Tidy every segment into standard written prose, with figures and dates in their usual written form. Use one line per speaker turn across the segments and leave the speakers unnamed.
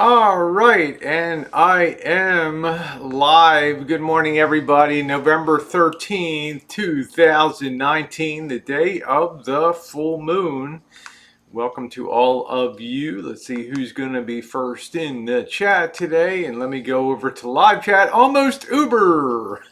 All right, and I am live. Good morning, everybody. November 13th, 2019, the day of the full moon. Welcome to all of you. Let's see who's going to be first in the chat today. And let me go over to live chat. Almost Uber.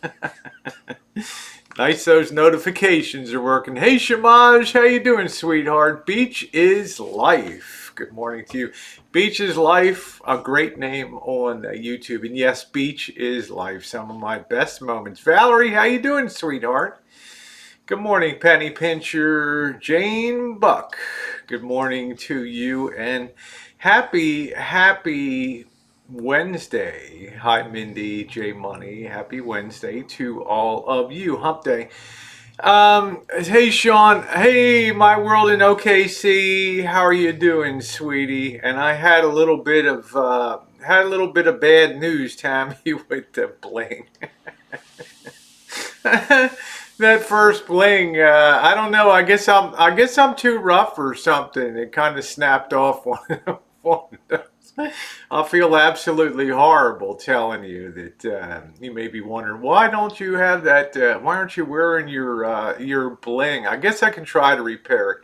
Nice, those notifications are working. Hey, Shamaj, how you doing, sweetheart? Beach is life. Good morning to you. Beach is life, a great name on YouTube. And yes, Beach is life, some of my best moments. Valerie, how you doing, sweetheart? Good morning, Penny Pincher, Jane Buck. Good morning to you, and happy Wednesday. Hi, Mindy, J Money. Happy Wednesday to all of you. Hump Day. Hey, Sean. Hey, my world in OKC. How are you doing, sweetie? And I had a little bit of bad news, Tammy, with the bling. That first bling, I don't know. I guess I'm too rough or something. It kind of snapped off one of those. I feel absolutely horrible telling you that you may be wondering, why don't you have that? Why aren't you wearing your bling? I guess I can try to repair it.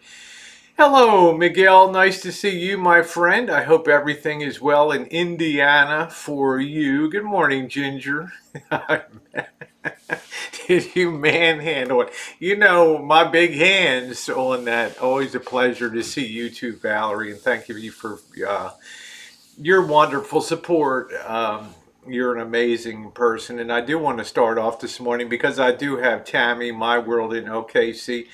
Hello, Miguel. Nice to see you, my friend. I hope everything is well in Indiana for you. Good morning, Ginger. Did you manhandle it? You know, my big hands on that. Always a pleasure to see you too, Valerie, and thank you for your wonderful support. You're an amazing person, and I do want to start off this morning because I do have Tammy, my world in OKC.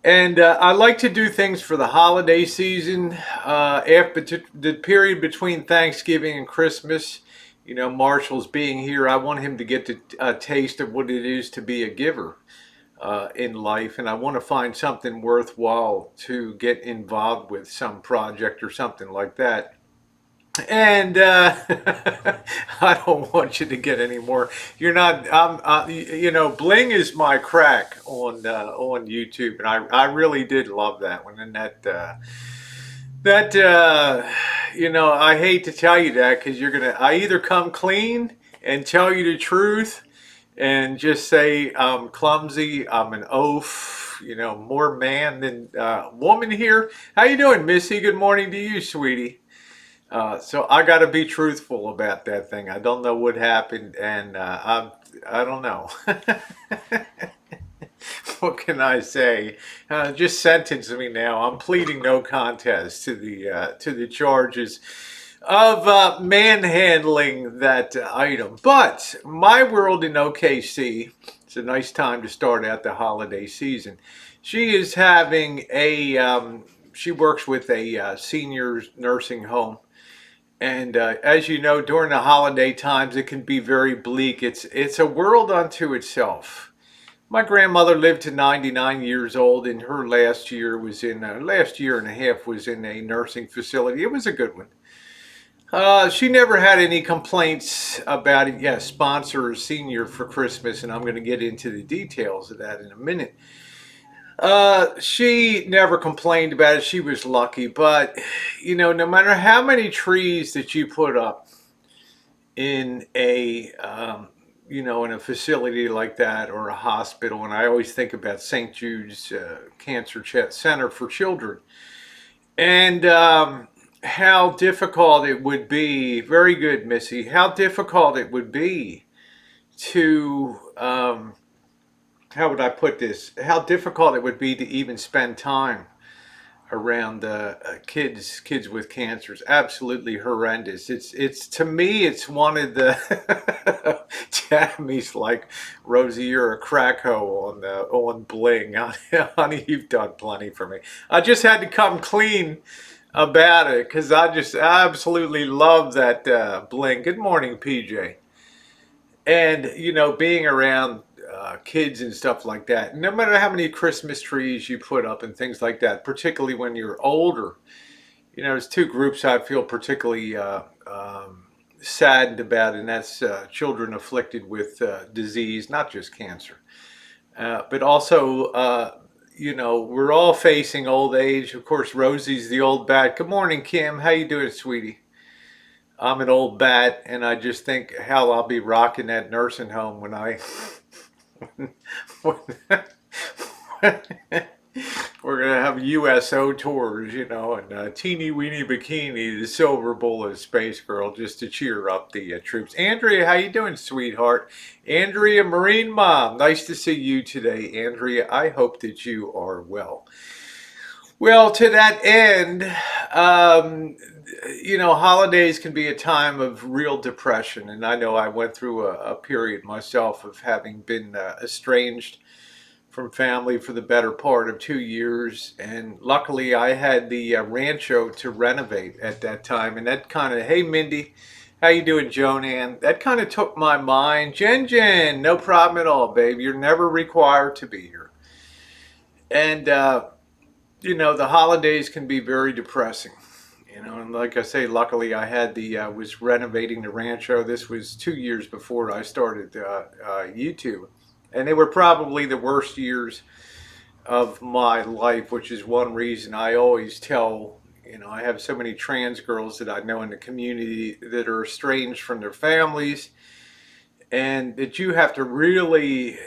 And I like to do things for the holiday season. After the period between Thanksgiving and Christmas, you know, Marshall's being here, I want him to get a taste of what it is to be a giver in life. And I want to find something worthwhile to get involved with, some project or something like that. And I don't want you to get any more. You're not. You know, bling is my crack on YouTube, and I really did love that one. And you know, I hate to tell you that because I either come clean and tell you the truth, and just say I'm clumsy, I'm an oaf. You know, more man than woman here. How you doing, Missy? Good morning to you, sweetie. So I got to be truthful about that thing. I don't know what happened, and I don't know. What can I say? Just sentence me now. I'm pleading no contest to the charges of manhandling that item. But my world in OKC. It's a nice time to start out the holiday season. She is having she works with a senior nursing home. And as you know, during the holiday times, it can be very bleak. It's a world unto itself. My grandmother lived to 99 years old, and her last year and a half was in a nursing facility. It was a good one. She never had any complaints about it. Yes, sponsor a senior for Christmas, and I'm going to get into the details of that in a minute. She never complained about it. She was lucky, but you know, no matter how many trees that you put up in you know, in a facility like that or a hospital, and I always think about St. Jude's Cancer Center for Children, and how difficult it would be. Very good, Missy. How difficult it would be to how would I put this? How difficult it would be to even spend time around kids with cancers. Absolutely horrendous. It's to me, it's one of the Tammy's like, Rosie, you're a crack hoe on bling. Honey, you've done plenty for me. I just had to come clean about it because I just absolutely love that bling. Good morning, PJ. And you know, being around kids and stuff like that, no matter how many Christmas trees you put up and things like that, particularly when you're older, you know, there's two groups I feel particularly saddened about, and that's children afflicted with disease, not just cancer, but also, you know, we're all facing old age. Of course, Rosie's the old bat. Good morning, Kim. How you doing, sweetie? I'm an old bat, and I just think how I'll be rocking that nursing home when I when, we're gonna have USO tours, you know, and teeny weeny bikini, the silver bullet space girl, just to cheer up the troops. Andrea, how you doing, sweetheart? Andrea, Marine Mom, nice to see you today, Andrea. I hope that you are well. Well, to that end, um, you know, holidays can be a time of real depression, and I know I went through a period myself of having been estranged from family for the better part of 2 years, and luckily I had the rancho to renovate at that time, and that kind of, hey Mindy, how you doing, Joanne? That kind of took my mind. Jen, no problem at all, babe. You're never required to be here. And you know, the holidays can be very depressing. You know, and like I say, luckily I had the was renovating the rancho. This was 2 years before I started YouTube, and they were probably the worst years of my life, which is one reason I always tell, you know, I have so many trans girls that I know in the community that are estranged from their families, and that you have to really,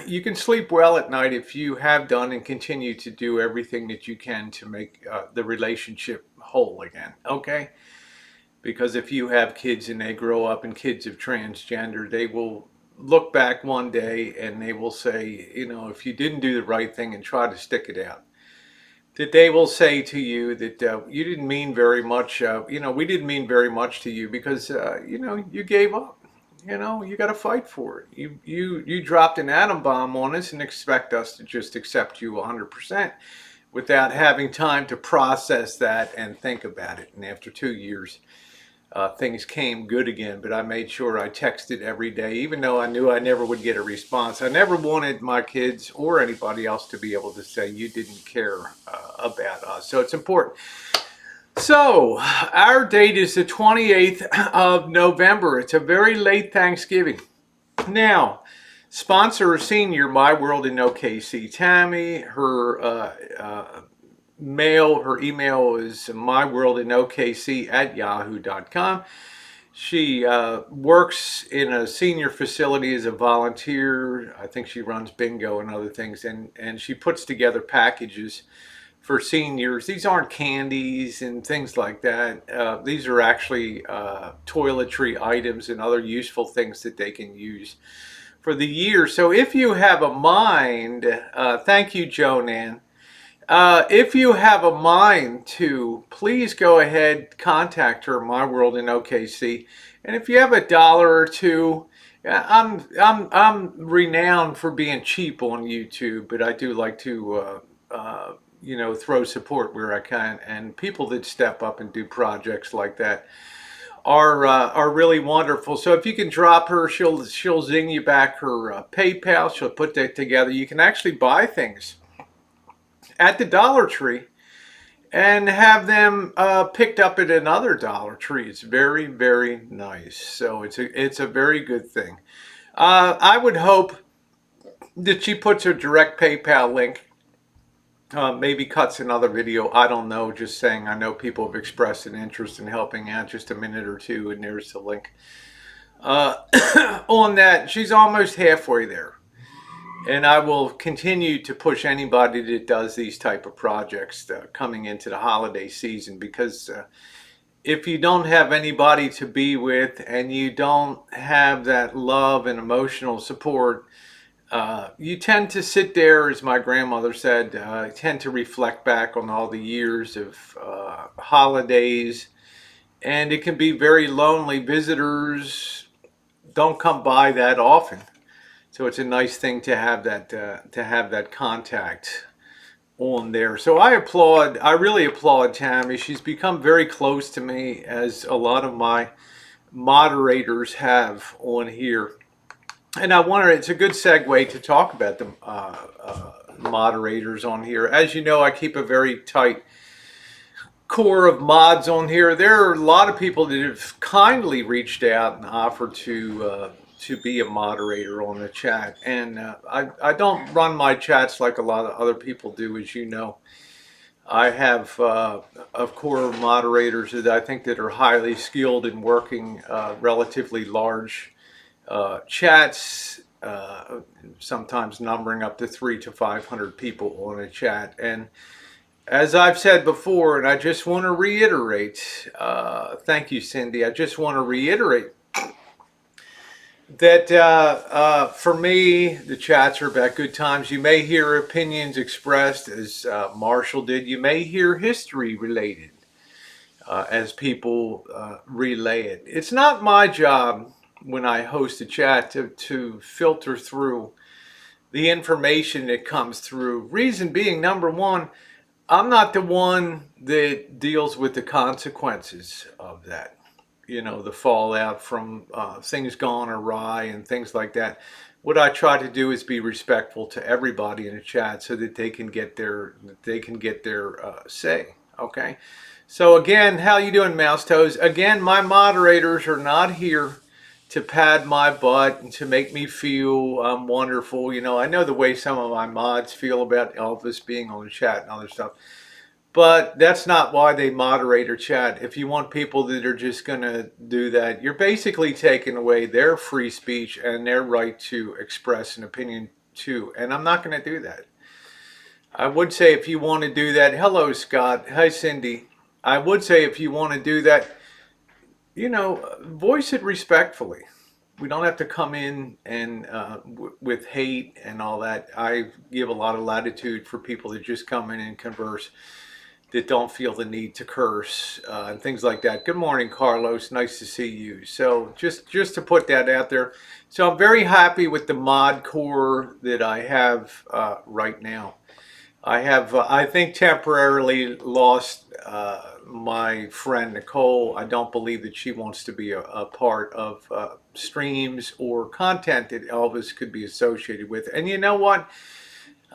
you can sleep well at night if you have done and continue to do everything that you can to make the relationship whole again, okay? Because if you have kids and they grow up and kids of transgender, they will look back one day and they will say, you know, if you didn't do the right thing and try to stick it out, that they will say to you that you didn't mean very much, you know, we didn't mean very much to you because, you know, you gave up. You know, you got to fight for it. You dropped an atom bomb on us and expect us to just accept you 100% without having time to process that and think about it. And after 2 years, things came good again, but I made sure I texted every day, even though I knew I never would get a response. I never wanted my kids or anybody else to be able to say you didn't care about us. So it's important. So our date is the 28th of November. It's a very late Thanksgiving. Now, sponsor senior My World in OKC, Tammy. Her email is myworldinokc@yahoo.com. She works in a senior facility as a volunteer. I think she runs bingo and other things, and she puts together packages for seniors. These aren't candies and things like that. These are actually toiletry items and other useful things that they can use for the year. So if you have a mind, thank you, Joanne. If you have a mind to, please go ahead, contact her, My World in OKC. And if you have $1 or two, I'm renowned for being cheap on YouTube, but I do like to you know, throw support where I can. And people that step up and do projects like that are really wonderful. So if you can drop her, she'll zing you back her PayPal. She'll put that together. You can actually buy things at the Dollar Tree and have them picked up at another Dollar Tree. It's very, very nice. So it's a very good thing. I would hope that she puts her direct PayPal link. Maybe cuts another video. I don't know. Just saying. I know people have expressed an interest in helping out. Just a minute or two, and there's the link. On that, she's almost halfway there. And I will continue to push anybody that does these type of projects coming into the holiday season, because if you don't have anybody to be with and you don't have that love and emotional support, you tend to sit there, as my grandmother said, tend to reflect back on all the years of holidays, and it can be very lonely. Visitors don't come by that often. So it's a nice thing to have that contact on there. So I really applaud Tammy. She's become very close to me, as a lot of my moderators have on here. And it's a good segue to talk about the moderators on here. As you know, I keep a very tight core of mods on here. There are a lot of people that have kindly reached out and offered to be a moderator on the chat, and I don't run my chats like a lot of other people do, as you know. I have of core moderators that I think that are highly skilled in working relatively large chats, sometimes numbering up to 300 to 500 people on a chat. And as I've said before, and I just want to reiterate, thank you, Cindy. I just want to reiterate that for me, the chats are about good times. You may hear opinions expressed, as Marshall did. You may hear history related as people relay it. It's not my job when I host a chat to filter through the information that comes through. Reason being, number one, I'm not the one that deals with the consequences of that. You know, the fallout from things gone awry and things like that. What I try to do is be respectful to everybody in the chat so that they can get their say. Okay. So again, how you doing, Mouse Toes? Again, my moderators are not here to pad my butt and to make me feel wonderful. You know, I know the way some of my mods feel about Elvis being on the chat and other stuff. But that's not why they moderate or chat. If you want people that are just going to do that, you're basically taking away their free speech and their right to express an opinion too. And I'm not going to do that. I would say if you want to do that, hello, Scott. Hi, Cindy. I would say if you want to do that, you know, voice it respectfully. We don't have to come in and with hate and all that. I give a lot of latitude for people to just come in and converse, that don't feel the need to curse and things like that. Good morning, Carlos. Nice to see you. So just to put that out there. So I'm very happy with the mod core that I have right now. I have, I think, temporarily lost my friend Nicole. I don't believe that she wants to be a part of streams or content that Elvis could be associated with. And you know what?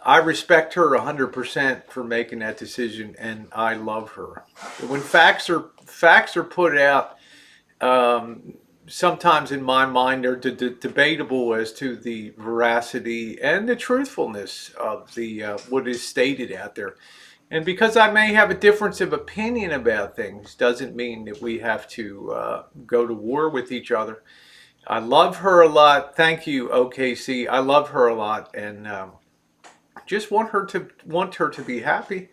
I respect her 100% for making that decision, and I love her. When facts are put out, sometimes in my mind they're debatable as to the veracity and the truthfulness of the what is stated out there. And because I may have a difference of opinion about things, doesn't mean that we have to go to war with each other. I love her a lot. Thank you, OKC. I love her a lot, and just want her to be happy.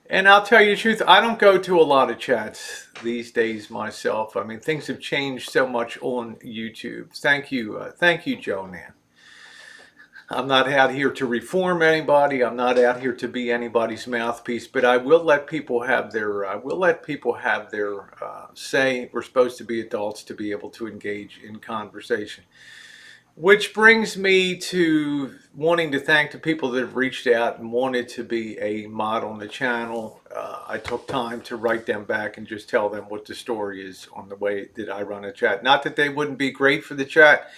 And I'll tell you the truth, I don't go to a lot of chats these days myself. I mean, things have changed so much on YouTube. Thank you, Joanne. I'm not out here to reform anybody. I'm not out here to be anybody's mouthpiece, but I will let people have their say. We're supposed to be adults to be able to engage in conversation. Which brings me to wanting to thank the people that have reached out and wanted to be a mod on the channel. I took time to write them back and just tell them what the story is on the way that I run a chat. Not that they wouldn't be great for the chat.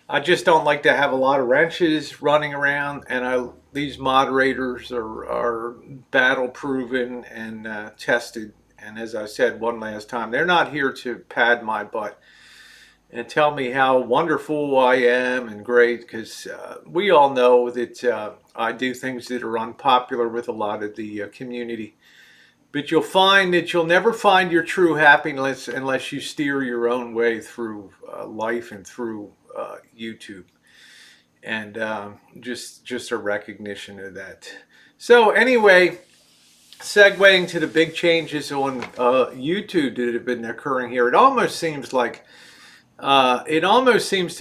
I just don't like to have a lot of wrenches running around, and these moderators are battle proven and tested. And as I said one last time, they're not here to pad my butt and tell me how wonderful I am and great, because we all know that I do things that are unpopular with a lot of the community. But you'll find that you'll never find your true happiness unless you steer your own way through life and through YouTube. And just a recognition of that. So anyway, segueing to the big changes on YouTube that have been occurring here, it almost seems to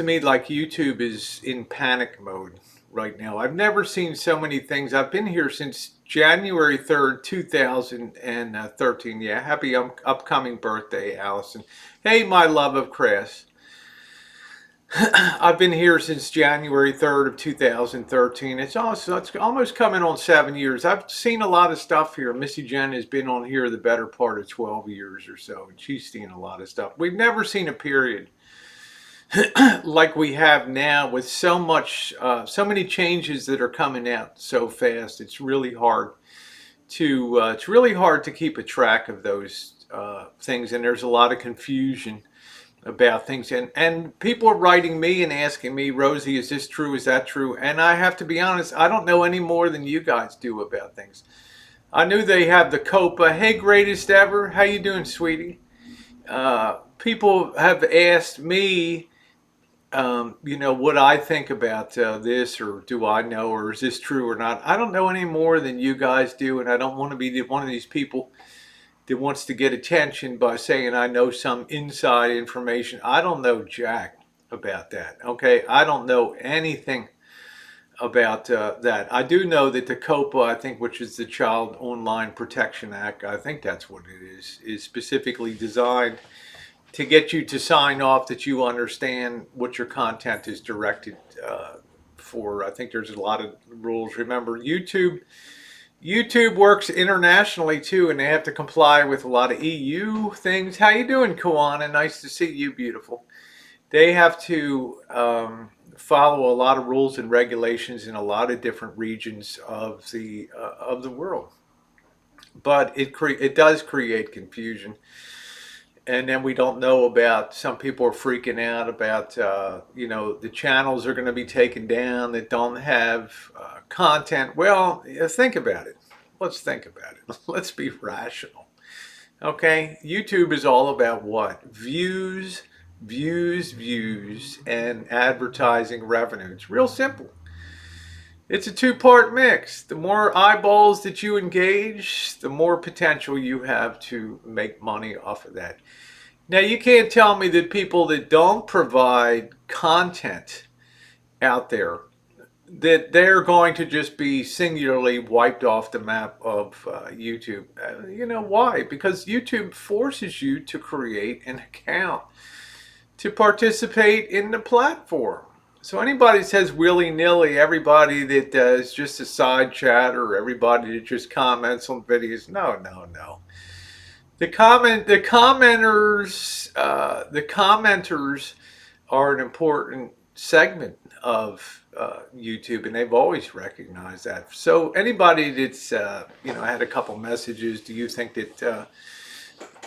me like YouTube is in panic mode right now. I've never seen so many things. I've been here since January 3rd, 2013. Yeah, happy upcoming birthday, Allison. Hey, my love of Chris. I've been here since January 3rd of 2013. It's almost coming on 7 years. I've seen a lot of stuff here. Missy Jen has been on here the better part of 12 years or so, and she's seen a lot of stuff. We've never seen a period like we have now, with so many changes that are coming out so fast. It's really hard to keep a track of those things, and there's a lot of confusion about things, and people are writing me and asking me, Rosie, is this true? Is that true? And I have to be honest, I don't know any more than you guys do about things. I knew they have the COPPA. Hey, greatest ever. How you doing, sweetie? People have asked me, what I think about this, or do I know, or is this true or not? I don't know any more than you guys do, and I don't want to be one of these people that wants to get attention by saying I know some inside information. I don't know jack about that. Okay, I don't know anything about that. I do know that the COPPA, I think, which is the Child Online Protection Act, I think that's what it is specifically designed to get you to sign off that you understand what your content is directed for. I think there's a lot of rules. Remember, YouTube works internationally too, and they have to comply with a lot of EU things. How you doing, Kawana? Nice to see you, beautiful. They have to follow a lot of rules and regulations in a lot of different regions of the world. But it does create confusion. And then we don't know about, some people are freaking out about, the channels are going to be taken down that don't have content. Well, think about it. Let's think about it. Let's be rational. Okay? YouTube is all about what? Views, views, and advertising revenue. It's real simple. It's a two-part mix. The more eyeballs that you engage, the more potential you have to make money off of that. Now, you can't tell me that people that don't provide content out there, that they're going to just be singularly wiped off the map of YouTube. You know why? Because YouTube forces you to create an account to participate in the platform. So anybody says willy-nilly, everybody that is just a side chatter, or everybody that just comments on videos, no. The commenters are an important segment of YouTube, and they've always recognized that. So anybody that's had a couple messages, do you think that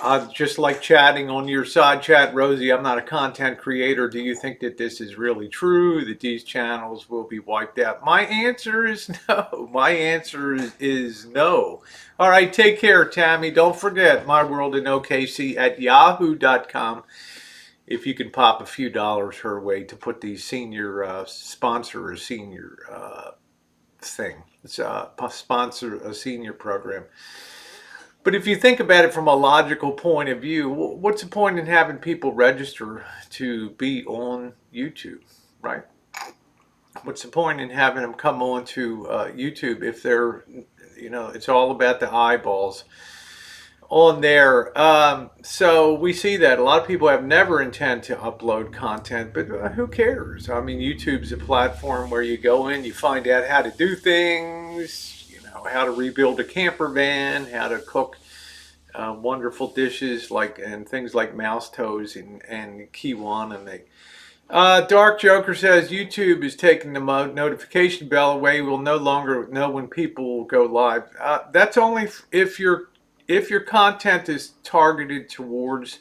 I just like chatting on your side chat, Rosie, I'm not a content creator. Do you think that this is really true, that these channels will be wiped out? My answer is no. My answer is no. All right, take care, Tammy. Don't forget, My World in OKC at yahoo.com. If you can pop a few dollars her way to put the senior sponsor a senior thing. It's sponsor a senior program. But if you think about it from a logical point of view, what's the point in having people register to be on YouTube, right? What's the point in having them come on to YouTube if they're, it's all about the eyeballs on there. So we see that a lot of people have never intend to upload content, but who cares? I mean, YouTube's a platform where you go in, you find out how to do things, how to rebuild a camper van, how to cook wonderful dishes and things like mouse toes and Kiwan. And Dark Joker says YouTube is taking the notification bell away. We'll no longer know when people go live. That's only if your content is targeted towards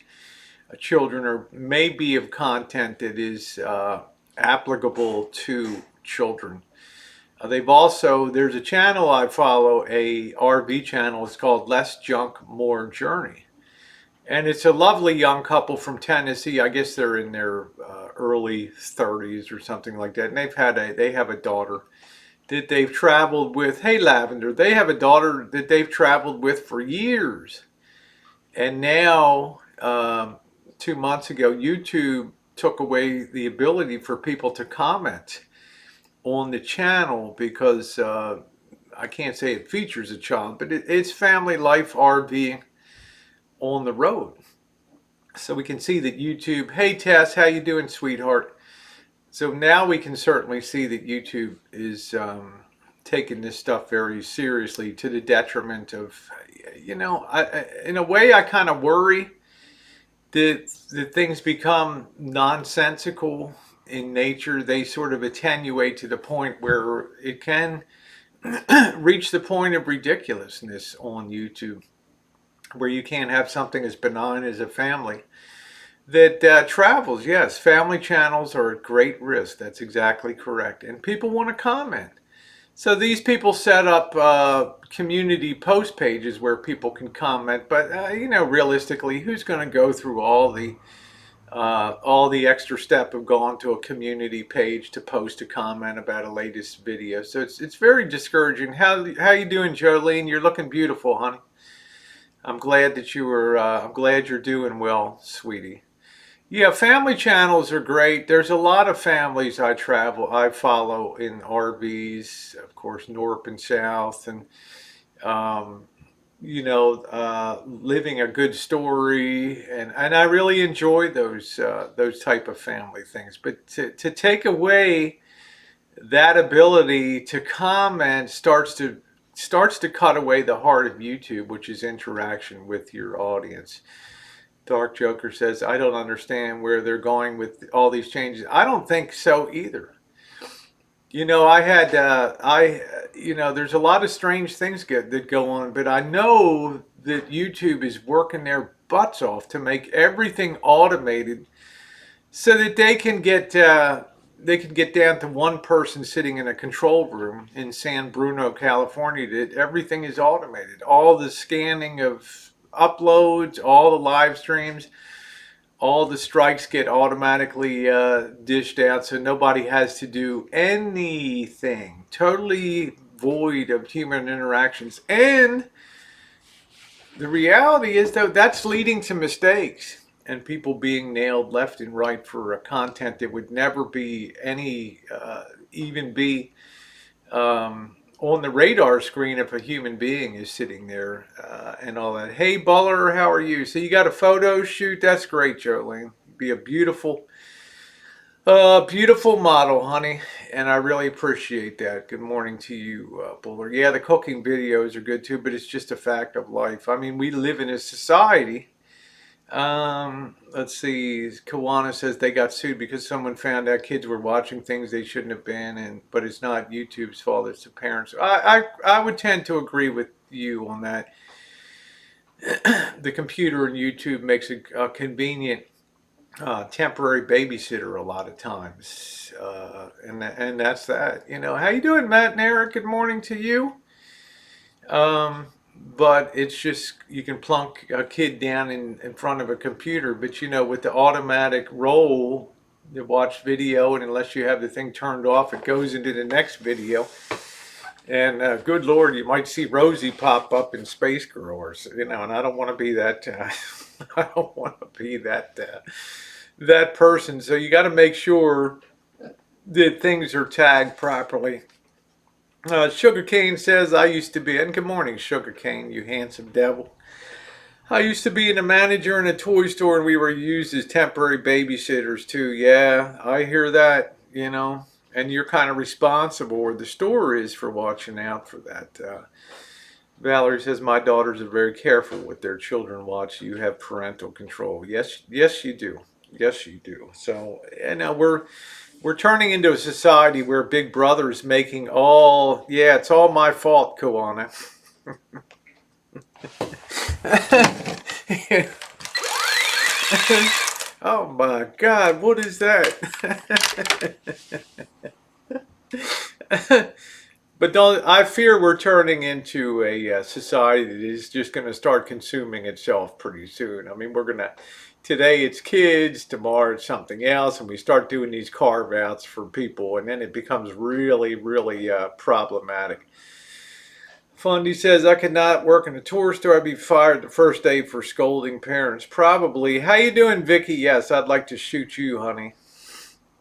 children, or may be of content that is applicable to children. There's a channel I follow, a RV channel. It's called Less Junk, More Journey. And it's a lovely young couple from Tennessee. I guess they're in their early 30s or something like that. And they have a daughter that they've traveled with. Hey, Lavender, they have a daughter that they've traveled with for years. And now, 2 months ago, YouTube took away the ability for people to comment on the channel because I can't say it features a child, but it's family life RV on the road. So we can see that YouTube, hey Tess, how you doing, sweetheart? So now we can certainly see that YouTube is taking this stuff very seriously, to the detriment of, in a way I kind of worry that things become nonsensical in nature. They sort of attenuate to the point where it can reach the point of ridiculousness on YouTube, where you can't have something as benign as a family that travels. Yes, family channels are at great risk. That's exactly correct. And people want to comment. So these people set up community post pages where people can comment, but realistically, who's going to go through all the extra step of going to a community page to post a comment about a latest video? So it's very discouraging. How you doing, Jolene? You're looking beautiful, honey. I'm glad that you were. I'm glad you're doing well, sweetie. Yeah, family channels are great. There's a lot of families I follow in RVs, of course, North and South, and um, living a good story, and I really enjoy those type of family things. But to take away that ability to comment starts to cut away the heart of YouTube, which is interaction with your audience. Dark Joker says, I don't understand where they're going with all these changes. I don't think so either. There's a lot of strange things that go on, but I know that YouTube is working their butts off to make everything automated so that they can get down to one person sitting in a control room in San Bruno, California. That everything is automated. All the scanning of uploads, all the live streams, all the strikes get automatically dished out, so nobody has to do anything. Totally void of human interactions. And the reality is, though, that's leading to mistakes and people being nailed left and right for a content that would never be even be on the radar screen if a human being is sitting there and all that. Hey, Buller, how are you? So you got a photo shoot? That's great, Jolene. Be a beautiful model, honey, and I really appreciate that. Good morning to you, Buller. Yeah, the cooking videos are good too, but it's just a fact of life. I mean, we live in a society. Let's see. Kawana says they got sued because someone found out kids were watching things they shouldn't have been, but it's not YouTube's fault. It's the parents. I would tend to agree with you on that. The computer and YouTube makes a convenient temporary babysitter a lot of times, and that's that. How you doing, Matt and Eric? Good morning to you. But it's just you can plunk a kid down in front of a computer, but with the automatic roll to watch video, and unless you have the thing turned off, it goes into the next video. And good Lord, you might see Rosie pop up in Space Girl, and I don't want to be that. I don't want to be that person. So you got to make sure that things are tagged properly. Sugarcane says, I used to be, and good morning, Sugarcane, you handsome devil. I used to be a manager in a toy store, and we were used as temporary babysitters too. Yeah, I hear that, and you're kind of responsible, or the store is, for watching out for that. Valerie says, my daughters are very careful what their children watch. You have parental control. Yes, you do. Yes, you do. So, we're turning into a society where Big Brother is making it's all my fault, Koana. Oh my God, what is that? But I fear we're turning into a society that is just going to start consuming itself pretty soon. I mean, today it's kids, tomorrow it's something else, and we start doing these carve outs for people, and then it becomes really, really problematic. Fundy says, I could not work in a tour store. I'd be fired the first day for scolding parents. Probably. How you doing, Vicky? Yes, I'd like to shoot you, honey,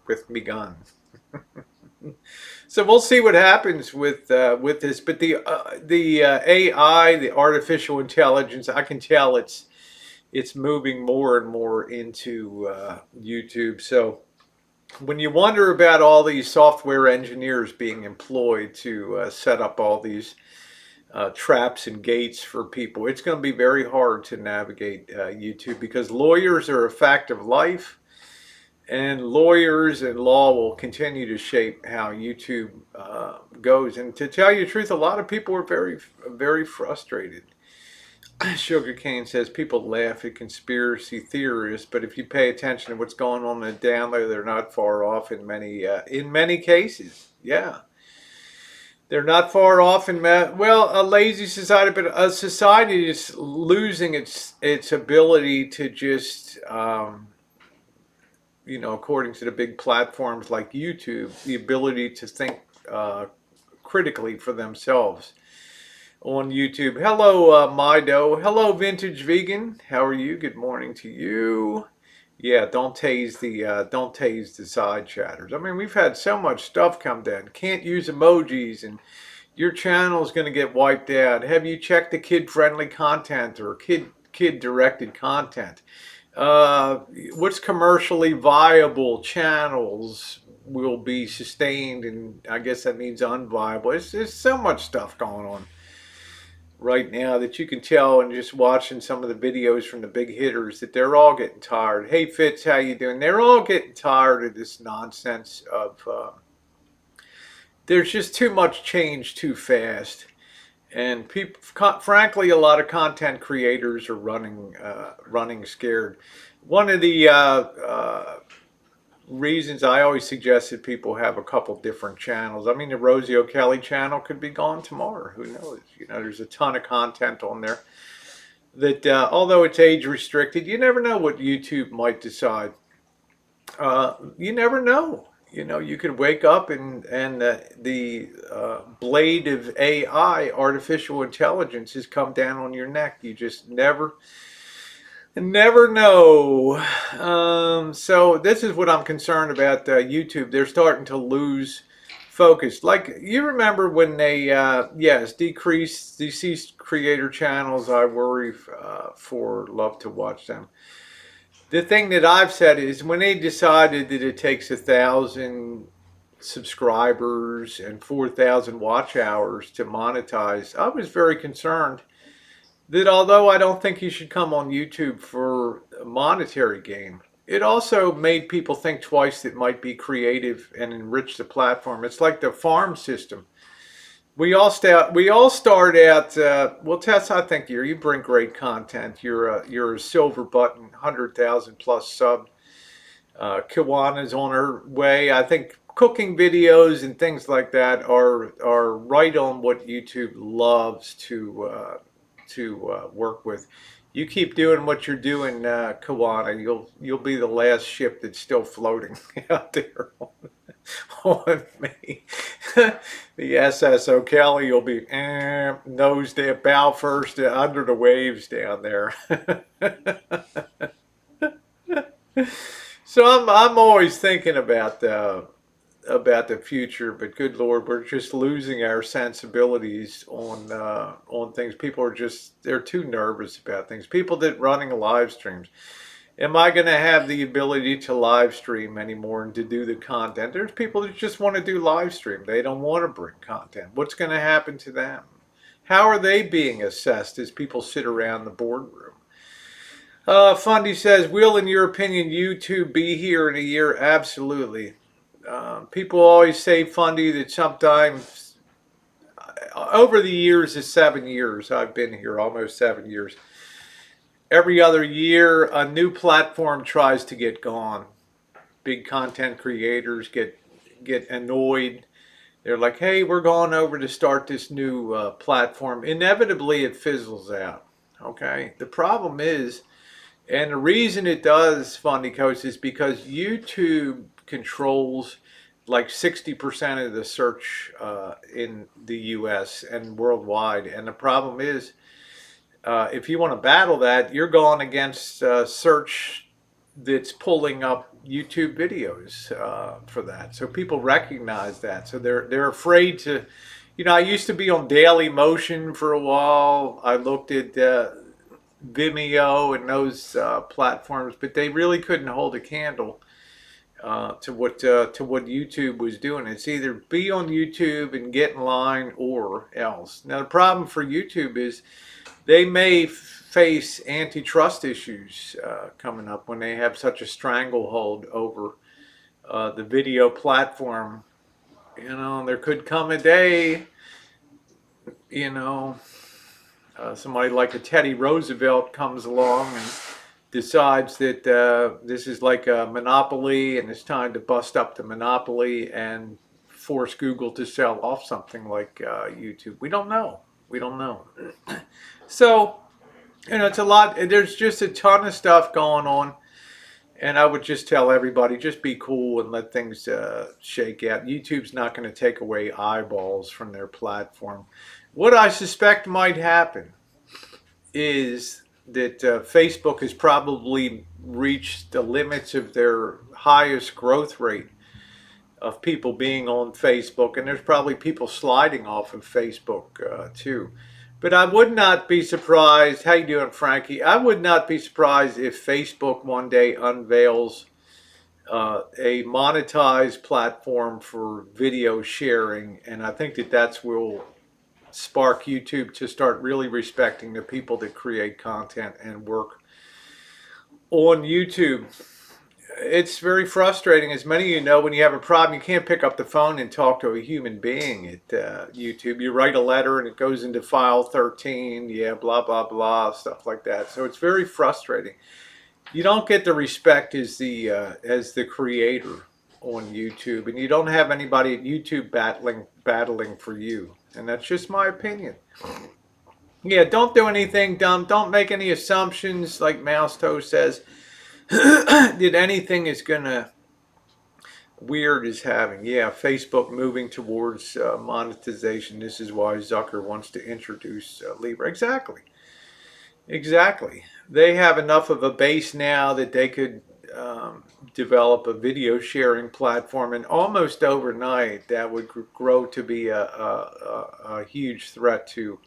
with me gun. So we'll see what happens with this. But the AI, the artificial intelligence, I can tell it's moving more and more into YouTube. So when you wonder about all these software engineers being employed to set up all these traps and gates for people, it's going to be very hard to navigate YouTube, because lawyers are a fact of life. And lawyers and law will continue to shape how YouTube goes. And to tell you the truth, a lot of people are very, very frustrated. Sugarcane says people laugh at conspiracy theorists, but if you pay attention to what's going on down there, they're not far off in many cases. Yeah. They're not far off in well, a lazy society, but a society is losing its ability to just according to the big platforms like YouTube, the ability to think critically for themselves on YouTube. Hello, Mido. Hello, Vintage Vegan. How are you? Good morning to you. Yeah, don't tase the side chatters. I mean, we've had so much stuff come down. Can't use emojis, and your channel is going to get wiped out. Have you checked the kid-friendly content or kid-directed content? What's commercially viable channels will be sustained, and I guess that means unviable. There's so much stuff going on right now that you can tell, and just watching some of the videos from the big hitters, that they're all getting tired. Hey Fitz, how you doing? They're all getting tired of this nonsense of there's just too much change too fast, and people, frankly, a lot of content creators are running scared. One of the reasons I always suggested people have a couple different channels. I mean, the Rosie O'Kelly channel could be gone tomorrow. Who knows? There's a ton of content on there that, although it's age restricted, you never know what YouTube might decide. You never know. You could wake up and the blade of AI, artificial intelligence, has come down on your neck. You just never know. So this is what I'm concerned about. YouTube, they're starting to lose focus. Like, you remember when they deceased creator channels, I worry for, love to watch them. The thing that I've said is, when they decided that it takes 1,000 subscribers and 4,000 watch hours to monetize, I was very concerned that although I don't think you should come on YouTube for a monetary gain, it also made people think twice that might be creative and enrich the platform. It's like the farm system. We all start out. Well, Tess, I think you bring great content. You're a silver button, 100,000 plus sub. Kiwana's on her way. I think cooking videos and things like that are right on what YouTube loves to work with. You keep doing what you're doing, Kiwana. You'll be the last ship that's still floating out there on me. The SS O'Kelly will be nose down, bow first, under the waves down there. So I'm always thinking about the future, but good Lord, we're just losing our sensibilities on things. People are they're too nervous about things. People that running live streams. Am I going to have the ability to live stream anymore and to do the content? There's people that just want to do live stream. They don't want to bring content. What's going to happen to them? How are they being assessed as people sit around the boardroom? Fundy says, will, in your opinion, YouTube be here in a year? Absolutely. People always say, Fundy, that sometimes over the years, the 7 years I've been here, almost 7 years, every other year a new platform tries to get gone. Big content creators get annoyed. They're like, hey, we're going over to start this new platform. Inevitably, it fizzles out. Okay. The problem is, and the reason it does, Fundy Coast, is because YouTube controls like 60% of the search in the US and worldwide. And the problem is, if you want to battle that, you're going against search that's pulling up YouTube videos for that. So people recognize that. So they're afraid to, I used to be on Daily Motion for a while. I looked at Vimeo and those platforms, but they really couldn't hold a candle to what YouTube was doing. It's either be on YouTube and get in line or else. Now the problem for YouTube is they may face antitrust issues coming up when they have such a stranglehold over the video platform. There could come a day, somebody like a Teddy Roosevelt comes along and decides that this is like a monopoly and it's time to bust up the monopoly and force Google to sell off something like YouTube. We don't know. We don't know. So, it's a lot. There's just a ton of stuff going on. And I would just tell everybody, just be cool and let things shake out. YouTube's not going to take away eyeballs from their platform. What I suspect might happen is that Facebook has probably reached the limits of their highest growth rate of people being on Facebook, and there's probably people sliding off of Facebook too. But I would not be surprised. How you doing, Frankie? I would not be surprised if Facebook one day unveils a monetized platform for video sharing, and I think that that's will spark YouTube to start really respecting the people that create content and work on YouTube. It's very frustrating. As many of you know, when you have a problem, you can't pick up the phone and talk to a human being at YouTube. You write a letter and it goes into file 13, yeah, blah, blah, blah, stuff like that. So it's very frustrating. You don't get the respect as the creator on YouTube, and you don't have anybody at YouTube battling for you. And that's just my opinion. Yeah, don't do anything dumb. Don't make any assumptions, like Mouse Toe says. That anything is gonna weird is having. Yeah, Facebook moving towards monetization. This is why Zucker wants to introduce Libra. Exactly. They have enough of a base now that they could develop a video sharing platform, and almost overnight that would grow to be a huge threat to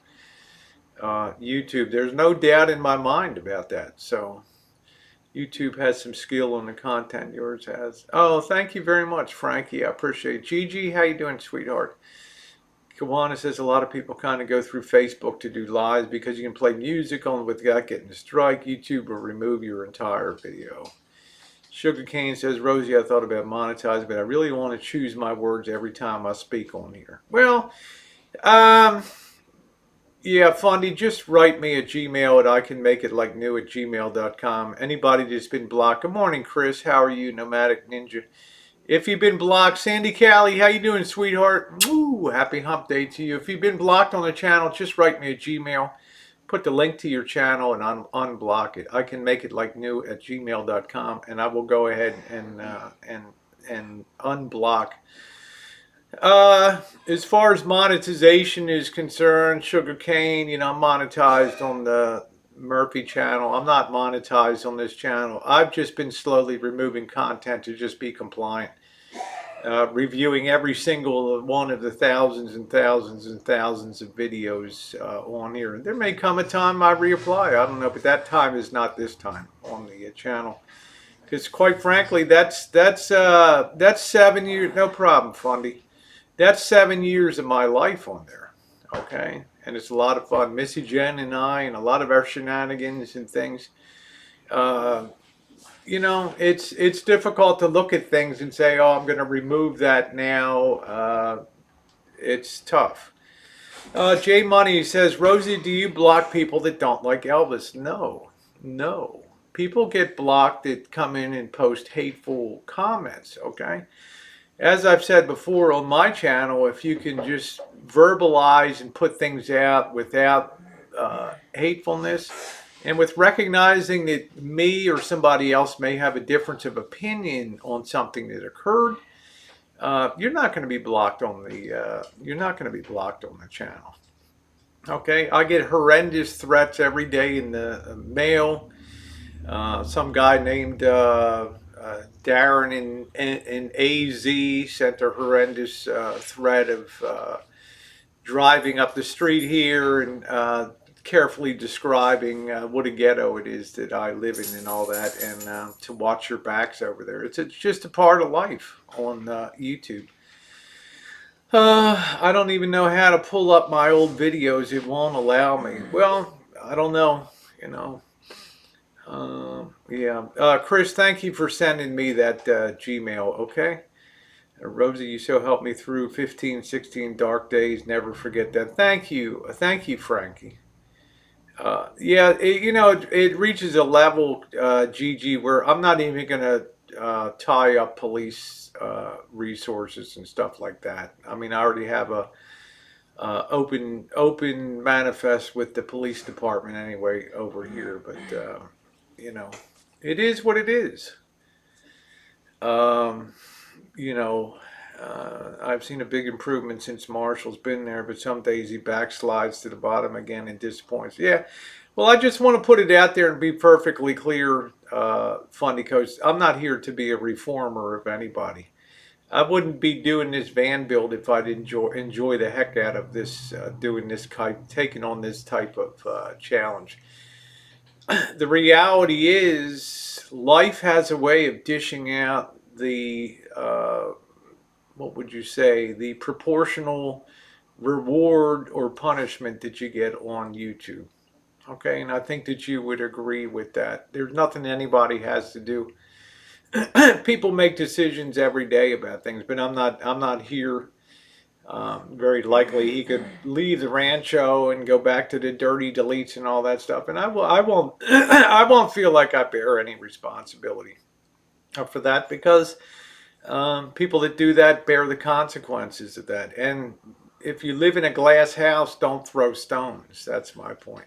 YouTube. There's no doubt in my mind about that. So YouTube has some skill on the content yours has. Oh, thank you very much, Frankie. I appreciate it. Gigi, how you doing, sweetheart? Kawana says a lot of people kind of go through Facebook to do lives because you can play music on without getting a strike. YouTube will remove your entire video. Sugarcane says, Rosie, I thought about monetizing, but I really want to choose my words every time I speak on here. Well, yeah, Fondy, just write me a Gmail and I can make it like new at gmail.com. Anybody that's been blocked. Good morning, Chris. How are you, Nomadic Ninja? If you've been blocked, Sandy Callie, how you doing, sweetheart? Woo, happy hump day to you. If you've been blocked on the channel, just write me a Gmail. Put the link to your channel and unblock it. I can make it like new at gmail.com, and I will go ahead and unblock. As far as monetization is concerned, Sugarcane, I'm monetized on the Murphy channel. I'm not monetized on this channel. I've just been slowly removing content to just be compliant. Reviewing every single one of the thousands and thousands and thousands of videos on here. There may come a time I reapply. I don't know, but that time is not this time on the channel. Because quite frankly, that's 7 years. No problem, Fundy. That's 7 years of my life on there. Okay, and it's a lot of fun. Missy Jen and I, and a lot of our shenanigans and things. It's difficult to look at things and say, oh, I'm going to remove that now. It's tough. Jay Money says, Rosie, do you block people that don't like Elvis? No. People get blocked that come in and post hateful comments, okay? As I've said before on my channel, if you can just verbalize and put things out without hatefulness, and with recognizing that me or somebody else may have a difference of opinion on something that occurred, you're not going to be blocked on the channel. Okay, I get horrendous threats every day in the mail. Some guy named Darren in AZ sent a horrendous threat of driving up the street here and carefully describing what a ghetto it is that I live in and all that, and to watch your backs over there. It's just a part of life on YouTube. I don't even know how to pull up my old videos. It won't allow me. Well, I don't know, Chris, thank you for sending me that Gmail, okay? Rosie, you so helped me through 15, 16 dark days. Never forget that. Thank you, Frankie. It reaches a level, Gigi, where I'm not even going to tie up police resources and stuff like that. I mean, I already have a open manifest with the police department anyway over here, but you know, it is what it is. Um, you know, I've seen a big improvement since Marshall's been there, but some days he backslides to the bottom again and disappoints. Yeah, well, I just want to put it out there and be perfectly clear, Fundy Coach. I'm not here to be a reformer of anybody. I wouldn't be doing this van build if I'd enjoy the heck out of this, doing this type, taking on this type of challenge. The reality is, life has a way of dishing out the what would you say, the proportional reward or punishment that you get on YouTube. Okay, and I think that you would agree with that. There's nothing anybody has to do. People make decisions every day about things, but I'm not here. Very likely he could leave the rancho and go back to the dirty deletes and all that stuff, and I won't I won't feel like I bear any responsibility for that, because people that do that bear the consequences of that. And if you live in a glass house, don't throw stones. That's my point.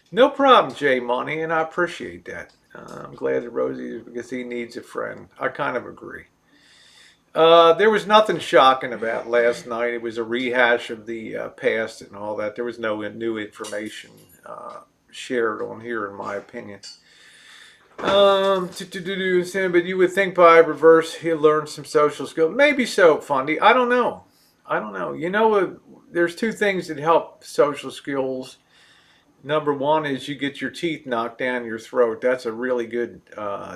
No problem, Jay Money, and I appreciate that. I'm glad that Rosie, because he needs a friend. I kind of agree. There was nothing shocking about last night. It was a rehash of the past and all that. There was no new information shared on here, in my opinion. But you would think by reverse he'll learn some social skills. Maybe so, Fundy. I don't know. I don't know. You know, there's two things that help social skills. Number one is you get your teeth knocked down your throat. That's a really good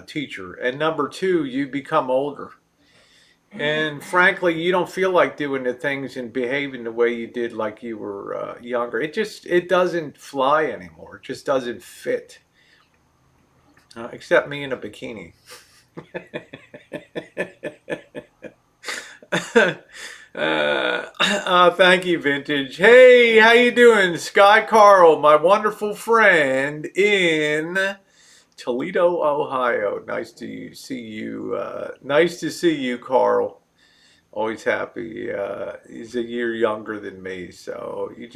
teacher. And number two, you become older. And frankly, you don't feel like doing the things and behaving the way you did like you were younger. It doesn't fly anymore. It just doesn't fit. Except me in a bikini. Thank you, Vintage. Hey, how you doing, Sky Carl, my wonderful friend in Toledo, Ohio. Nice to see you. Nice to see you, Carl. Always happy. He's a year younger than me, so you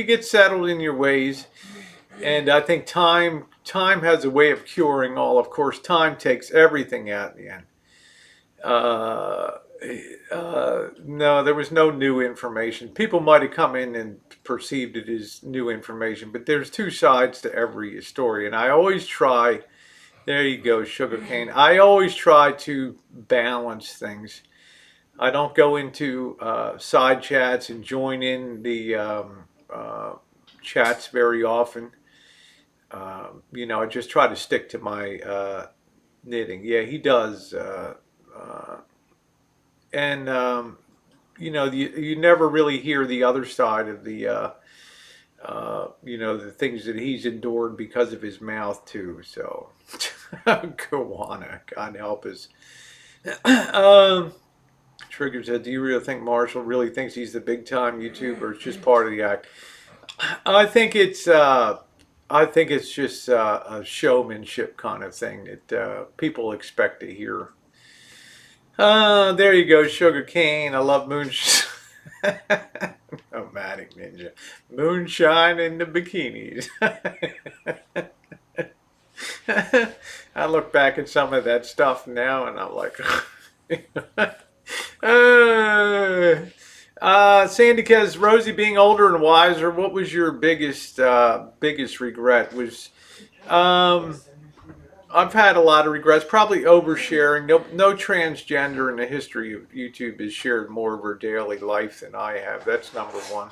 get settled in your ways. And I think time has a way of curing all. Of course, time takes everything out in the end. No, there was no new information. People might have come in and perceived it as new information, but there's two sides to every story. And I always try, there you go, sugarcane. I always try to balance things. I don't go into side chats and join in the chats very often. I just try to stick to my knitting. Yeah, he does. And you never really hear the other side of the the things that he's endured because of his mouth too. So go on, God help us. Trigger said, "Do you really think Marshall really thinks he's the big time YouTuber? It's just part of the act." I think it's just a showmanship kind of thing that people expect to hear. There you go, Sugar Cane. I love moonshine. Nomadic Ninja. Moonshine in the bikinis. I look back at some of that stuff now and I'm like, Sandy Kez, Rosie being older and wiser, what was your biggest regret? I've had a lot of regrets, probably oversharing. No transgender in the history of YouTube has shared more of her daily life than I have. That's number one.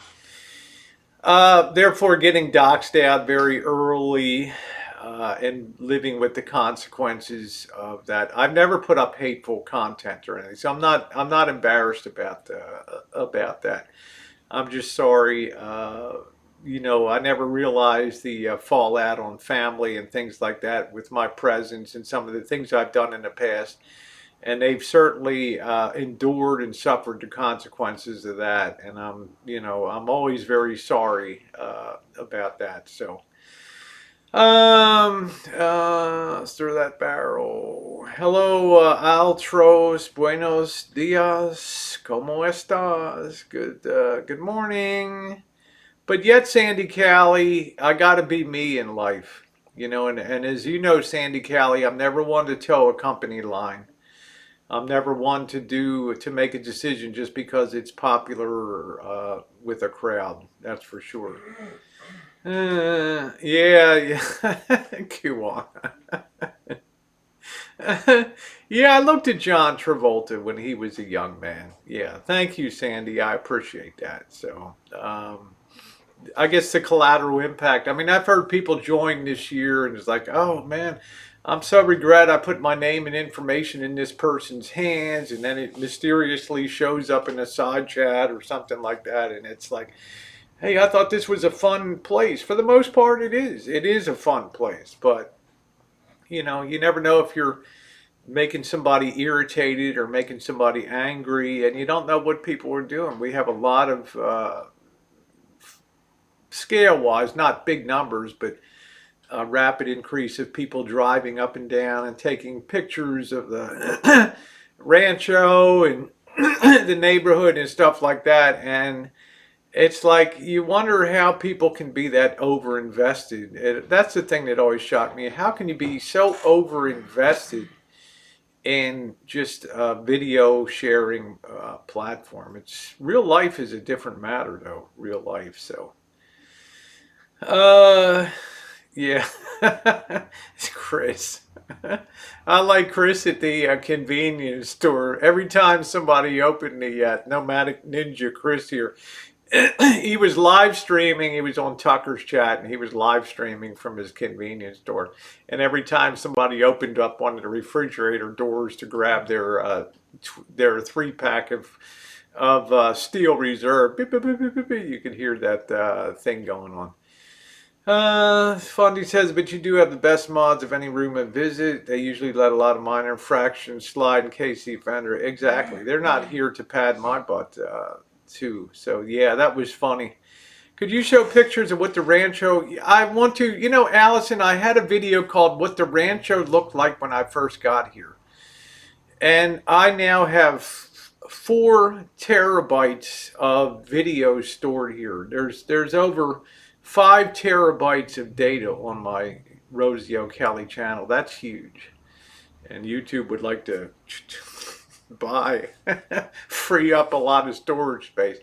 Therefore, getting doxxed out very early and living with the consequences of that. I've never put up hateful content or anything, so I'm not embarrassed about that. I'm just sorry. I never realized the fallout on family and things like that with my presence and some of the things I've done in the past. And they've certainly endured and suffered the consequences of that. And I'm always very sorry about that. So Stir that barrel. Hello, Altros. Buenos dias. ¿Cómo estás? Good morning. But yet, Sandy Callie, I gotta be me in life. And as you know, Sandy Callie, I'm never one to toe a company line. I'm never one to make a decision just because it's popular with a crowd. That's for sure. Yeah. Go on. Yeah, I looked at John Travolta when he was a young man. Yeah, thank you, Sandy. I appreciate that. So, I guess the collateral impact. I mean, I've heard people join this year and it's like, oh man, I'm so regret I put my name and information in this person's hands, and then it mysteriously shows up in a side chat or something like that, and it's like, hey, I thought this was a fun place. For the most part, it is. It is a fun place, but you never know if you're making somebody irritated or making somebody angry, and you don't know what people are doing. We have a lot of scale wise, not big numbers, but a rapid increase of people driving up and down and taking pictures of the rancho and the neighborhood and stuff like that. And it's like you wonder how people can be that over invested. That's the thing that always shocked me. How can you be so over invested in just a video sharing platform? It's real life is a different matter though, real life. So uh yeah. It's Chris. I like Chris at the convenience store. Every time somebody opened the Nomadic Ninja Chris here, he was live streaming. He was on Tucker's chat and he was live streaming from his convenience store. And every time somebody opened up one of the refrigerator doors to grab their 3-pack of Steel Reserve, beep, beep, beep, beep, beep, beep, you could hear that thing going on. Fundy says, but you do have the best mods of any room I visit. They usually let a lot of minor infractions slide in case the offender. Exactly. They're not here to pad my butt, too. So, yeah, that was funny. Could you show pictures of what the rancho? I want to, Allison, I had a video called What the Rancho Looked Like When I First Got Here. And I now have 4 terabytes of video stored here. There's over 5 terabytes of data on my Rosie O'Kelly channel. That's huge. And YouTube would like to buy, free up a lot of storage space.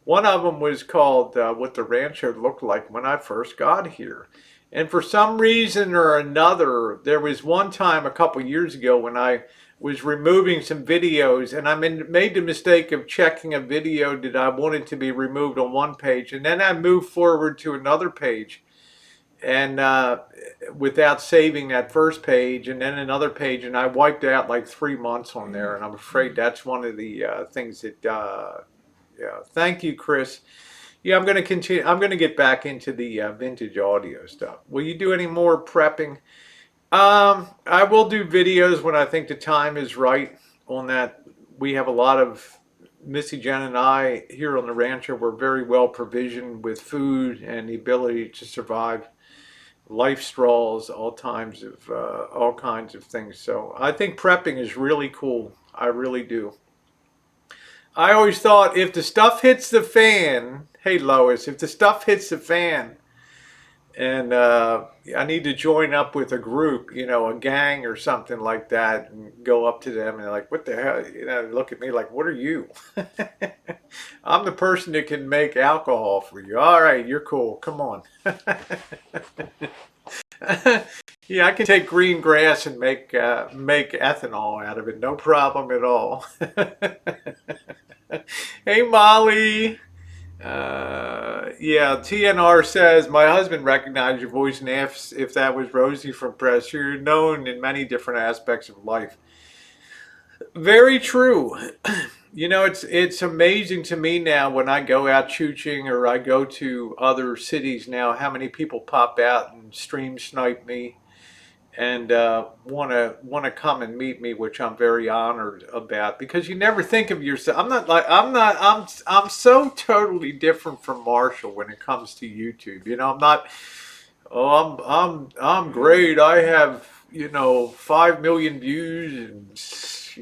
One of them was called What the Rancho Looked Like When I First Got Here. And for some reason or another, there was one time a couple years ago when I was removing some videos, and I made the mistake of checking a video that I wanted to be removed on one page, and then I moved forward to another page, and without saving that first page, and then another page, and I wiped out like 3 months on there, and I'm afraid that's one of the things that. Yeah, thank you, Chris. Yeah, I'm going to continue. I'm going to get back into the vintage audio stuff. Will you do any more prepping? I will do videos when I think the time is right on that. We have a lot of, Missy Jen and I here on the rancho, we're very well provisioned with food and the ability to survive life straws, all kinds of things. So I think prepping is really cool. I really do. I always thought if the stuff hits the fan, hey Lois, if the stuff hits the fan, and I need to join up with a group, a gang or something like that, and go up to them and they're like, what the hell? Look at me like, what are you? I'm the person that can make alcohol for you. All right, you're cool. Come on. Yeah, I can take green grass and make ethanol out of it. No problem at all. Hey, Molly. Yeah, TNR says, my husband recognized your voice and asks if that was Rosie from Press. You're known in many different aspects of life. Very true. It's amazing to me now when I go out chooching or I go to other cities now, how many people pop out and stream snipe me and want to come and meet me, which I'm very honored about, because you never think of yourself. I'm so totally different from Marshall when it comes to YouTube. I'm not Oh, I'm great. I have, 5 million views.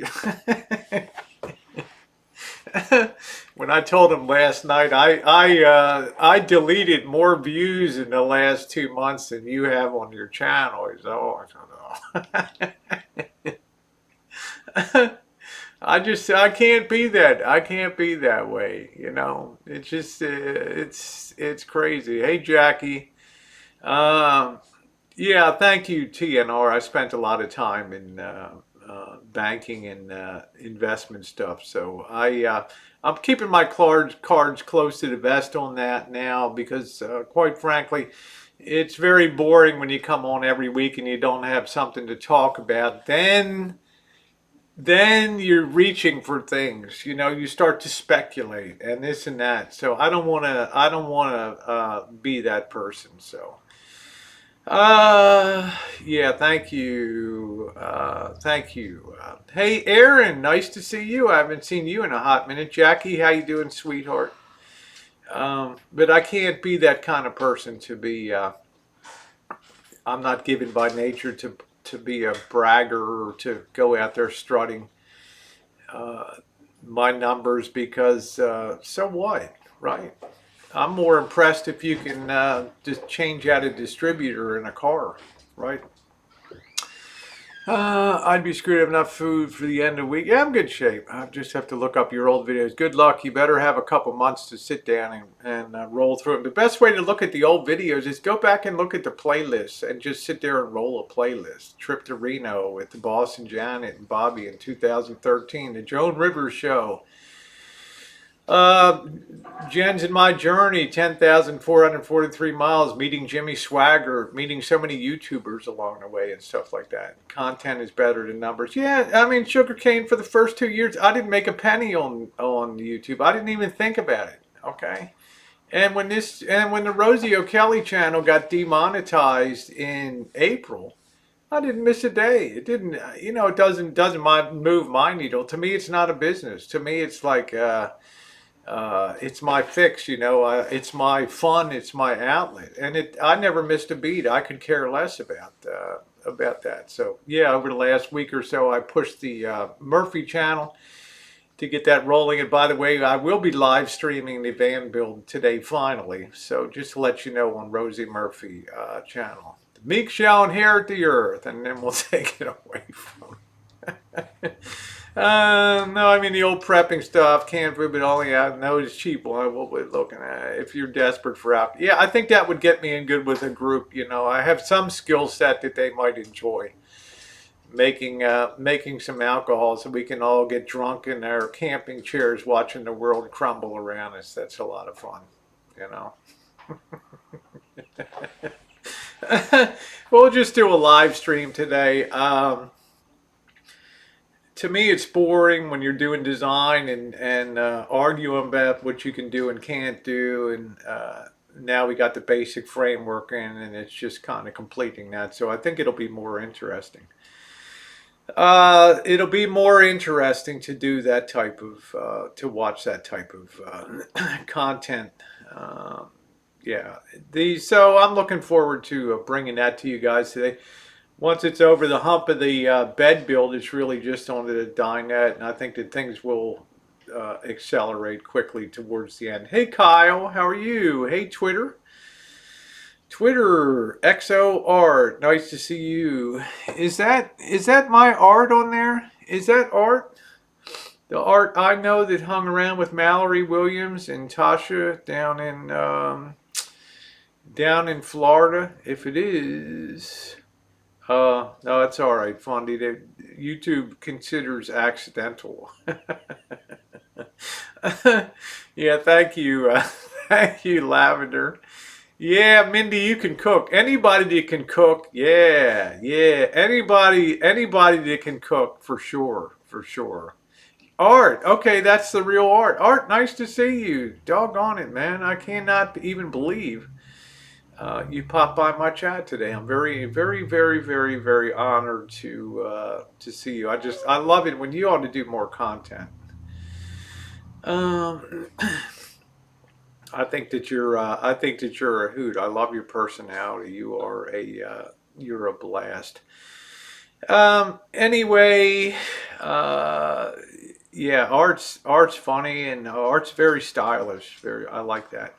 And when I told him last night, I deleted more views in the last 2 months than you have on your channel. He's, oh, I don't know. I can't be that. I can't be that way. It's just it's crazy. Hey, Jackie. Um, yeah, thank you, TNR. I spent a lot of time in banking and investment stuff, so I'm keeping my cards close to the vest on that now because, quite frankly, it's very boring when you come on every week and you don't have something to talk about. Then you're reaching for things. You start to speculate and this and that. So I don't want to be that person. So. Yeah, thank you. Thank you. Hey, Aaron, nice to see you. I haven't seen you in a hot minute. Jackie, how you doing, sweetheart? But I can't be that kind of person to be. I'm not given by nature to be a bragger or to go out there strutting uh, my numbers because so what, right? I'm more impressed if you can just change out a distributor in a car, right? I'd be screwed up enough food for the end of the week. Yeah, I'm in good shape. I just have to look up your old videos. Good luck. You better have a couple months to sit down and roll through them. The best way to look at the old videos is go back and look at the playlists and just sit there and roll a playlist. Trip to Reno with the boss and Janet and Bobby in 2013. The Joan Rivers Show. Uh, Jen's in my journey, 10,443 miles, meeting Jimmy Swagger, meeting so many YouTubers along the way and stuff like that. Content is better than numbers. Yeah, I mean, sugarcane for the first 2 years, I didn't make a penny on YouTube. I didn't even think about it. Okay. And when the Rosie O'Kelly channel got demonetized in April, I didn't miss a day. It didn't, it doesn't move my needle. To me, it's not a business. To me, it's like, it's my fix, it's my fun, it's my outlet, and I never missed a beat. I could care less about that. So yeah, over the last week or so, I pushed the Murphy channel to get that rolling. And by the way, I will be live streaming the van build today finally. So just to let you know, on Rosie Murphy channel, the meek shall inherit the earth, and then we'll take it away from. No, I mean the old prepping stuff, canned food, but only I know it's cheap. Well, what we're looking at, if you're desperate for out, yeah, I think that would get me in good with a group. I have some skill set that they might enjoy making some alcohol, so we can all get drunk in our camping chairs, watching the world crumble around us. That's a lot of fun, you know. We'll just do a live stream today. To me, it's boring when you're doing design and arguing about what you can do and can't do. And now we got the basic framework in, and it's just kind of completing that. So I think it'll be more interesting. It'll be more interesting to do that type of to watch that type of content. Um, yeah, so I'm looking forward to bringing that to you guys today. Once it's over the hump of the bed build, it's really just on the dinette, and I think that things will accelerate quickly towards the end. Hey, Kyle, how are you? Hey, Twitter, XO Art, nice to see you. Is that my art on there? Is that art? The art I know that hung around with Mallory Williams and Tasha down in Florida. If it is. No, it's all right, Fondy. YouTube considers accidental. Yeah, thank you. Thank you, Lavender. Yeah, Mindy, you can cook. Anybody that can cook, yeah, yeah. Anybody that can cook, for sure, for sure. Art, okay, that's the real Art. Art, nice to see you. Doggone it, man. I cannot even believe you popped by my chat today. I'm very, very, very, very, very honored to see you. I love it when you ought to do more content. Um, I think that you're a hoot. I love your personality. You're a blast. Anyway, uh, yeah, art's funny and art's very stylish. I like that.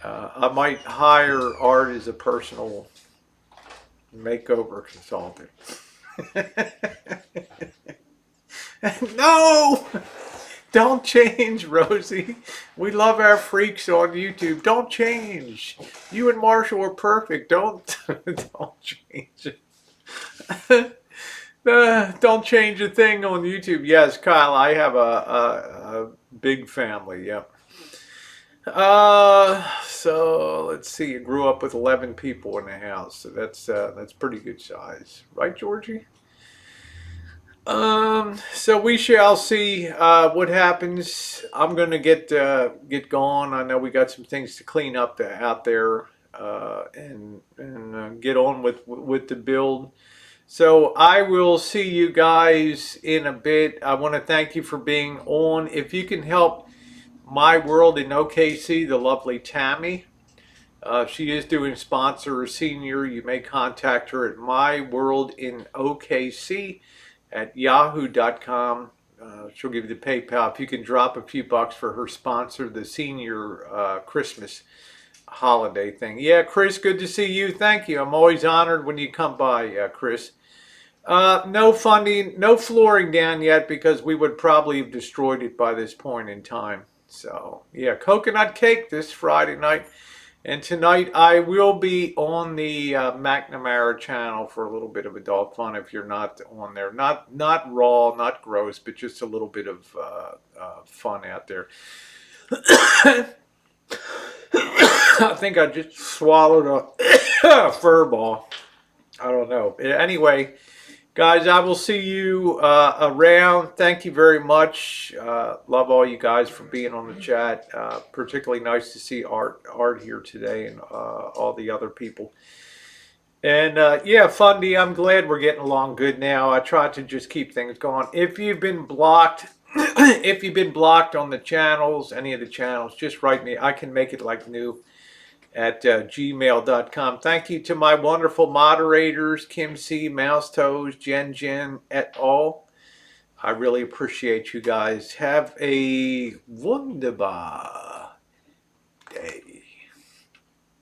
I might hire Art as a personal makeover consultant. No, don't change, Rosie. We love our freaks on YouTube. Don't change. You and Marshall are perfect. Don't don't change it. Don't change a thing on YouTube. Yes, Kyle, I have a big family. Yep. So let's see. You grew up with 11 people in the house, so that's pretty good size, right, Georgie? So we shall see what happens. I'm gonna get going. I know we got some things to clean up out there, and get on with the build. So I will see you guys in a bit. I want to thank you for being on. If you can help my world in OKC, the lovely Tammy. She is doing sponsor a senior. You may contact her at myworldinokc at yahoo.com. She'll give you the PayPal. If you can drop a few bucks for her sponsor, the senior Christmas holiday thing. Yeah, Chris, good to see you. Thank you. I'm always honored when you come by, Chris. No funding, no flooring down yet because we would probably have destroyed it by this point in time. So, yeah, coconut cake this Friday night. And tonight I will be on the McNamara channel for a little bit of adult fun if you're not on there. Not raw, not gross, but just a little bit of fun out there. I think I just swallowed a fur ball. I don't know. Anyway, guys, I will see you around. Thank you very much. Love all you guys for being on the chat. Particularly nice to see Art here today and all the other people. And yeah, Fundy, I'm glad we're getting along good now. I try to just keep things going. If you've been blocked, if you've been blocked on the channels, any of the channels, just write me. I can make it like new at gmail.com. Thank you to my wonderful moderators, Kim C, Mouse Toes, Jen, et al. I really appreciate you guys. Have a wunderbar.